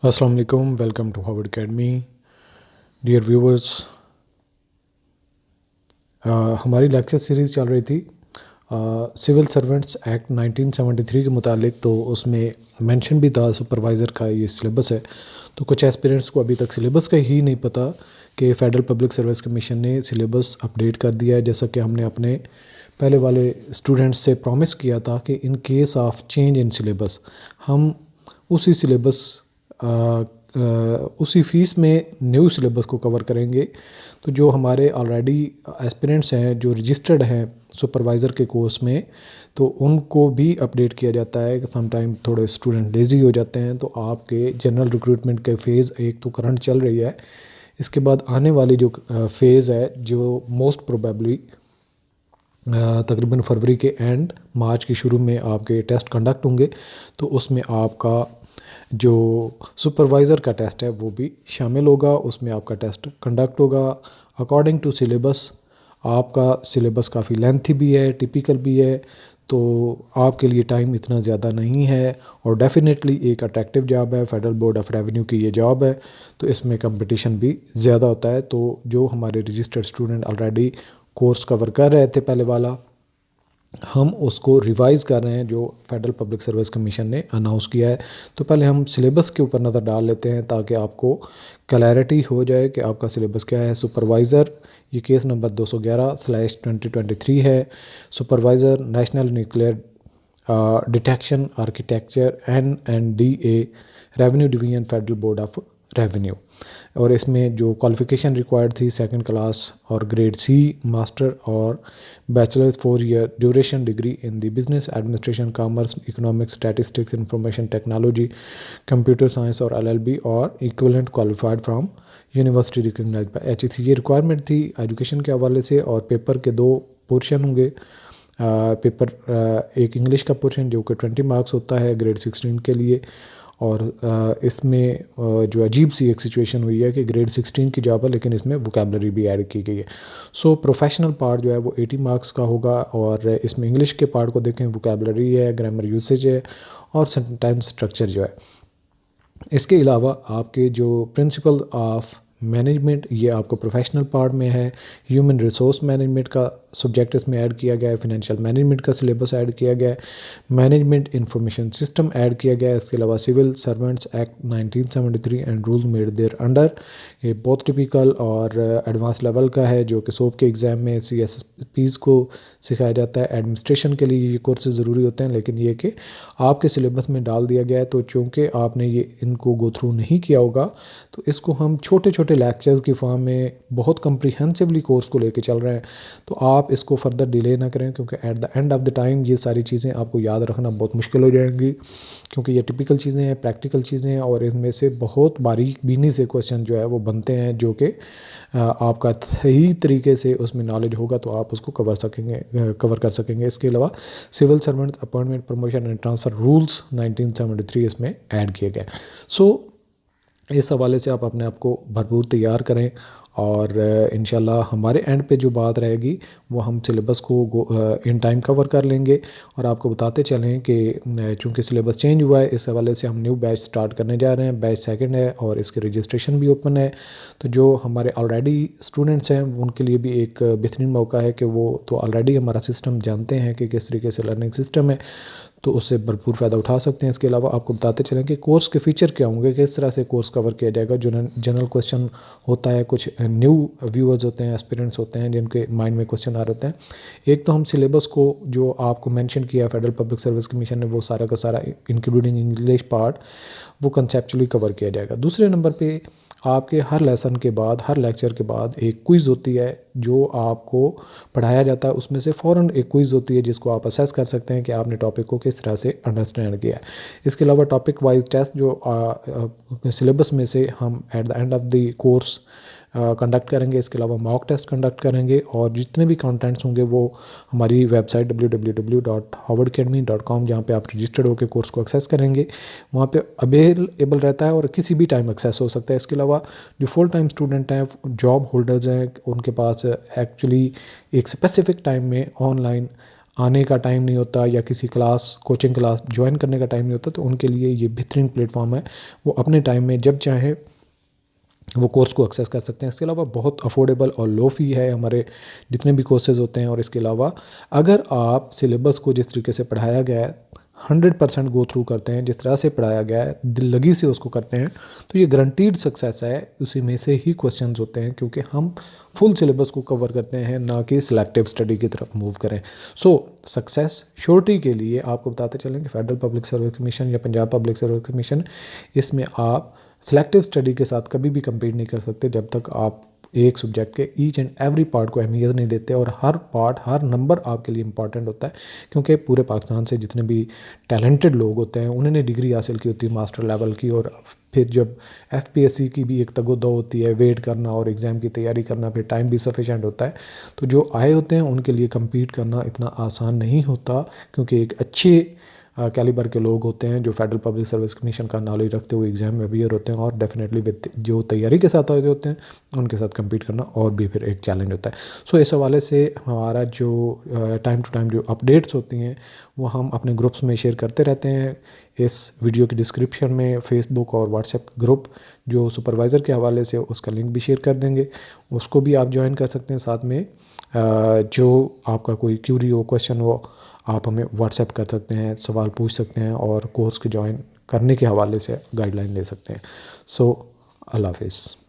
अस्सलाम वालेकुम, welcome to Harvard academy. Dear viewers, हमारी लेक्चर सीरीज़ चल रही थी सिविल सर्वेंट्स एक्ट 1973 के मुतालिक। तो उसमें मेंशन भी था सुपरवाइज़र का ये सिलेबस है। तो कुछ एस्पिरेंट्स को अभी तक सिलेबस का ही नहीं पता कि फ़ेडरल पब्लिक सर्विस कमीशन ने सिलेबस अपडेट कर दिया है, जैसा कि हमने अपने पहले वाले स्टूडेंट्स से प्रॉमिस किया था कि in case of change in syllabus हम उसी सिलेबस उसी फ़ीस में न्यू सिलेबस को कवर करेंगे। तो जो हमारे ऑलरेडी एस्पिरेंट्स हैं जो रजिस्टर्ड हैं सुपरवाइज़र के कोर्स में, तो उनको भी अपडेट किया जाता है कि समटाइम थोड़े स्टूडेंट लेज़ी हो जाते हैं। तो आपके जनरल रिक्रूटमेंट के फ़ेज़ एक तो करंट चल रही है, इसके बाद आने वाली जो फ़ेज़ है जो मोस्ट प्रोबेबली तकरीबन फरवरी के एंड मार्च के शुरू में आपके टेस्ट कंडक्ट होंगे। तो उसमें आपका जो सुपरवाइज़र का टेस्ट है वो भी शामिल होगा, उसमें आपका टेस्ट कंडक्ट होगा अकॉर्डिंग टू सिलेबस। आपका सिलेबस काफ़ी लेंथी भी है, टिपिकल भी है, तो आपके लिए टाइम इतना ज़्यादा नहीं है और डेफिनेटली एक अट्रैक्टिव जॉब है। फेडरल बोर्ड ऑफ रेवेन्यू की ये जॉब है, तो इसमें कंपटीशन भी ज़्यादा होता है। तो जो हमारे registered student already course cover कर रहे थे पहले वाला, हम उसको रिवाइज़ कर रहे हैं जो फेडरल पब्लिक सर्विस कमीशन ने अनाउंस किया है। तो पहले हम सिलेबस के ऊपर नज़र डाल लेते हैं ताकि आपको क्लैरिटी हो जाए कि आपका सिलेबस क्या है। सुपरवाइज़र, ये केस नंबर 211/2023 है। Supervisor national nuclear detection architecture NNDA revenue division federal board of revenue. और इसमें जो क्वालिफ़िकेशन रिक्वायर्ड थी सेकंड क्लास और ग्रेड C मास्टर और bachelors 4 year duration degree in the business administration, commerce, economics, statistics, information technology, computer science और LLB और equivalent qualified from university recognised by HEC। ये requirement थी education के हवाले से। और पेपर के 2 पोर्शन होंगे। पेपर एक इंग्लिश का पोर्शन जो कि 20 मार्क्स होता है ग्रेड 16 के लिए। और इसमें जो अजीब सी एक सिचुएशन हुई है कि ग्रेड 16 की जॉब है लेकिन इसमें वोकेबलरी भी ऐड की गई है। सो प्रोफेशनल पार्ट जो है वो 80 मार्क्स का होगा। और इसमें इंग्लिश के पार्ट को देखें, वोकेबलरी है, ग्रामर यूसेज है और सेंटेंस स्ट्रक्चर जो है। इसके अलावा आपके जो प्रिंसिपल ऑफ मैनेजमेंट, ये आपको प्रोफेशनल पार्ट में है। ह्यूमन रिसोर्स मैनेजमेंट का सब्जेक्ट इसमें ऐड किया गया है। फिनेंशियल मैनेजमेंट का सिलेबस ऐड किया गया है। मैनेजमेंट इंफॉर्मेशन सिस्टम ऐड किया गया है। इसके अलावा civil servants act 1973 and rule made thereunder, ये बहुत टिपिकल और एडवांस लेवल का है जो कि सोप के एग्ज़ाम में CSPs को सिखाया जाता है। एडमिनिस्ट्रेशन के लिए ये कोर्सेज ज़रूरी होते हैं, लेकिन ये कि आपके सिलेबस में डाल दिया गया है। तो चूँकि आपने ये इनको गो थ्रू नहीं किया होगा, तो इसको हम छोटे छोटे लेक्चर्स की फॉर्म में बहुत कम्प्रीहेंसिवली कोर्स को लेके चल रहे हैं। तो आप इसको फर्दर डिले ना करें, क्योंकि at the end of the time ये सारी चीज़ें आपको याद रखना बहुत मुश्किल हो जाएंगी, क्योंकि ये टिपिकल चीज़ें हैं, प्रैक्टिकल चीज़ें हैं और इनमें से बहुत बारीक बीनी से क्वेश्चन जो है वो बनते हैं जो कि आपका सही तरीके से उसमें नॉलेज होगा तो आप उसको कवर कर सकेंगे। इसके अलावा civil servant appointment, promotion and transfer rules 1973 इसमें ऐड किए गए। सो इस हवाले से आप अपने आप को भरपूर तैयार करें और इंशाल्लाह हमारे एंड पे जो बात रहेगी वो हम सिलेबस को इन टाइम कवर कर लेंगे और आपको बताते चलें कि चूँकि सिलेबस चेंज हुआ है, इस हवाले से हम न्यू बैच स्टार्ट करने जा रहे हैं। बैच सेकंड है और इसकी रजिस्ट्रेशन भी ओपन है। तो जो हमारे ऑलरेडी स्टूडेंट्स हैं उनके लिए भी एक बेहतरीन मौका है कि वो तो ऑलरेडी हमारा सिस्टम जानते हैं कि किस तरीके से लर्निंग सिस्टम है, तो उससे भरपूर फ़ायदा उठा सकते हैं। इसके अलावा आपको बताते चलें कि कोर्स के फ़ीचर क्या होंगे, किस तरह से कोर्स कवर किया जाएगा। जो जनरल क्वेश्चन होता है, कुछ न्यू व्यूअर्स होते हैं, एस्पिरेंट्स होते हैं जिनके माइंड में क्वेश्चन आ रहे हैं। एक तो हम सिलेबस को जो आपको मेंशन किया फेडरल पब्लिक सर्विस कमीशन ने, वो सारा का सारा इंक्लूडिंग इंग्लिश पार्ट वो कंसेप्चुअली कवर किया जाएगा। दूसरे नंबर पे आपके हर लेसन के बाद, हर लेक्चर के बाद एक क्विज़ होती है जो आपको पढ़ाया जाता है। उसमें से फ़ौरन एक क्विज़ होती है जिसको आप असेस कर सकते हैं कि आपने टॉपिक को किस तरह से अंडरस्टैंड किया है। इसके अलावा टॉपिक वाइज टेस्ट जो सिलेबस में से हम at the end of the course conduct करेंगे। इसके अलावा मॉक टेस्ट कंडक्ट करेंगे और जितने भी कंटेंट्स होंगे वो हमारी वेबसाइट www.harvardacademy.com, जहाँ पे आप रजिस्टर्ड होकर कोर्स को एक्सेस करेंगे, वहाँ पे अवेलेबल रहता है और किसी भी टाइम एक्सेस हो सकता है। इसके अलावा जो फुल टाइम स्टूडेंट हैं, जॉब होल्डर्स हैं, उनके पास एक्चुअली एक स्पेसिफिक टाइम में ऑनलाइन आने का टाइम नहीं होता या किसी कोचिंग क्लास ज्वाइन करने का टाइम नहीं होता, तो उनके लिए ये बेहतरीन प्लेटफॉर्म है। वो अपने टाइम में जब चाहें वो कोर्स को एक्सेस कर सकते हैं। इसके अलावा बहुत अफोर्डेबल और लो फी है हमारे जितने भी कोर्सेज़ होते हैं। और इसके अलावा अगर आप सिलेबस को जिस तरीके से पढ़ाया गया है 100% गो थ्रू करते हैं, जिस तरह से पढ़ाया गया है दिल लगी से उसको करते हैं, तो ये गारंटीड सक्सेस है। उसी में से ही क्वेश्चंस होते हैं, क्योंकि हम फुल सिलेबस को कवर करते हैं, ना कि सिलेक्टिव स्टडी की तरफ मूव करें। सो सक्सेस श्योरिटी के लिए आपको बताते चलें कि फेडरल पब्लिक सर्विस कमीशन या पंजाब पब्लिक सर्विस कमीशन, इसमें आप सिलेक्टिव स्टडी के साथ कभी भी compete नहीं कर सकते जब तक आप एक सब्जेक्ट के ईच एंड एवरी पार्ट को अहमियत नहीं देते। और हर पार्ट, हर नंबर आपके लिए इंपॉर्टेंट होता है, क्योंकि पूरे पाकिस्तान से जितने भी टैलेंटेड लोग होते हैं उन्होंने डिग्री हासिल की होती है मास्टर लेवल की, और फिर जब FPSC की भी एक तगोदो होती है, वेट करना और एग्ज़ाम की तैयारी करना, फिर टाइम भी सफिशेंट होता है। तो जो आए होते हैं उनके लिए कम्पीट करना इतना आसान नहीं होता, क्योंकि एक अच्छे कैलिबर के लोग होते हैं जो फेडरल पब्लिक सर्विस कमीशन का नॉलेज रखते हुए एग्ज़ाम में अपियर होते हैं, और डेफिनेटली जो तैयारी के साथ आए होते हैं उनके साथ compete करना और भी फिर एक चैलेंज होता है। सो इस हवाले से हमारा जो टाइम टू टाइम जो अपडेट्स होती हैं वो हम अपने ग्रुप्स में शेयर करते रहते हैं। इस वीडियो की डिस्क्रिप्शन में फेसबुक और व्हाट्सएप ग्रुप जो सुपरवाइज़र के हवाले से उसका लिंक भी शेयर कर देंगे, उसको भी आप ज्वाइन कर सकते हैं। साथ में जो आपका कोई क्यूरी हो, क्वेश्चन हो, आप हमें व्हाट्सएप कर सकते हैं, सवाल पूछ सकते हैं और कोर्स के ज्वाइन करने के हवाले से गाइडलाइन ले सकते हैं। सो अल्लाह हाफिज़।